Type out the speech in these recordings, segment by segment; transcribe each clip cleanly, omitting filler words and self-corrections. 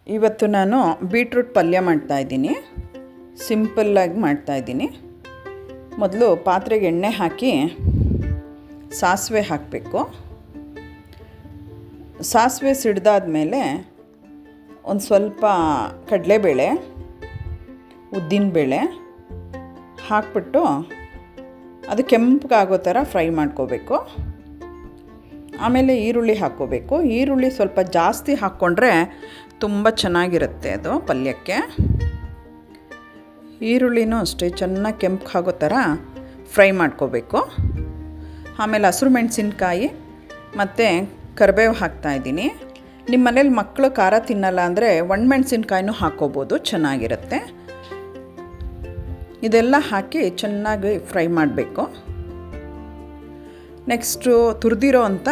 ಇವತ್ತು ನಾನು ಬೀಟ್ರೂಟ್ ಪಲ್ಯ ಮಾಡ್ತಾಯಿದ್ದೀನಿ. ಸಿಂಪಲ್ಲಾಗಿ ಮಾಡ್ತಾಯಿದ್ದೀನಿ. ಮೊದಲು ಪಾತ್ರೆಗೆ ಎಣ್ಣೆ ಹಾಕಿ ಸಾಸಿವೆ ಹಾಕಬೇಕು. ಸಾಸಿವೆ ಸಿಡ್ದಾದ್ಮೇಲೆ ಒಂದು ಸ್ವಲ್ಪ ಕಡಲೆಬೇಳೆ, ಉದ್ದಿನಬೇಳೆ ಹಾಕ್ಬಿಟ್ಟು ಅದು ಕೆಂಪಗಾಗೋ ಥರ ಫ್ರೈ ಮಾಡ್ಕೋಬೇಕು. ಆಮೇಲೆ ಈರುಳ್ಳಿ ಹಾಕ್ಕೋಬೇಕು. ಈರುಳ್ಳಿ ಸ್ವಲ್ಪ ಜಾಸ್ತಿ ಹಾಕ್ಕೊಂಡ್ರೆ ತುಂಬ ಚೆನ್ನಾಗಿರುತ್ತೆ ಅದು ಪಲ್ಯಕ್ಕೆ. ಈರುಳ್ಳಿನೂ ಅಷ್ಟೇ ಚೆನ್ನಾಗಿ ಕೆಂಪಗಾಗೋ ಥರ ಫ್ರೈ ಮಾಡ್ಕೋಬೇಕು. ಆಮೇಲೆ ಹಸಿರು ಮೆಣಸಿನ್ಕಾಯಿ ಮತ್ತು ಕರಿಬೇವು ಹಾಕ್ತಾಯಿದ್ದೀನಿ. ನಿಮ್ಮ ಮನೇಲಿ ಮಕ್ಕಳು ಖಾರ ತಿನ್ನಲ್ಲ ಅಂದರೆ ಒಣಮೆಣಸಿನ್ಕಾಯಿನೂ ಹಾಕ್ಕೋಬೋದು, ಚೆನ್ನಾಗಿರುತ್ತೆ. ಇದೆಲ್ಲ ಹಾಕಿ ಚೆನ್ನಾಗಿ ಫ್ರೈ ಮಾಡಬೇಕು. ನೆಕ್ಸ್ಟು ತುರಿದಿರೋ ಅಂಥ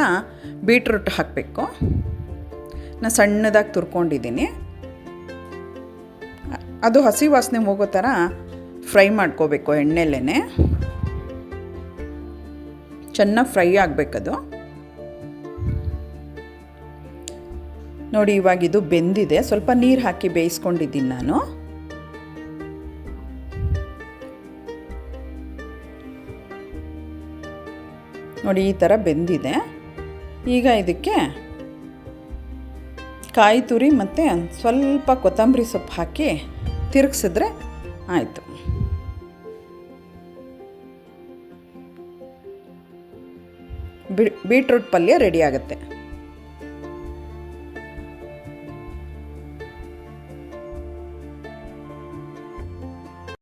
ಬೀಟ್ರೂಟ್ ಹಾಕಬೇಕು. ನಾನು ಸಣ್ಣದಾಗಿ ತುರ್ಕೊಂಡಿದ್ದೀನಿ. ಅದು ಹಸಿ ವಾಸನೆ ಹೋಗೋ ಥರ ಫ್ರೈ ಮಾಡ್ಕೋಬೇಕು ಎಣ್ಣೆಲೇ. ಚೆನ್ನಾಗಿ ಫ್ರೈ ಆಗಬೇಕದು. ನೋಡಿ, ಇವಾಗ ಇದು ಬೆಂದಿದೆ. ಸ್ವಲ್ಪ ನೀರು ಹಾಕಿ ಬೇಯಿಸ್ಕೊಂಡಿದ್ದೀನಿ ನಾನು. ನೋಡಿ, ಈ ಥರ ಬೆಂದಿದೆ. ಈಗ ಇದಕ್ಕೆ ಕಾಯಿ ತುರಿ ಮತ್ತು ಸ್ವಲ್ಪ ಕೊತ್ತಂಬರಿ ಸೊಪ್ಪು ಹಾಕಿ ತಿರುಗಿಸಿದ್ರೆ ಆಯಿತು. ಬೀಟ್ರೂಟ್ ಪಲ್ಯ ರೆಡಿ ಆಗುತ್ತೆ.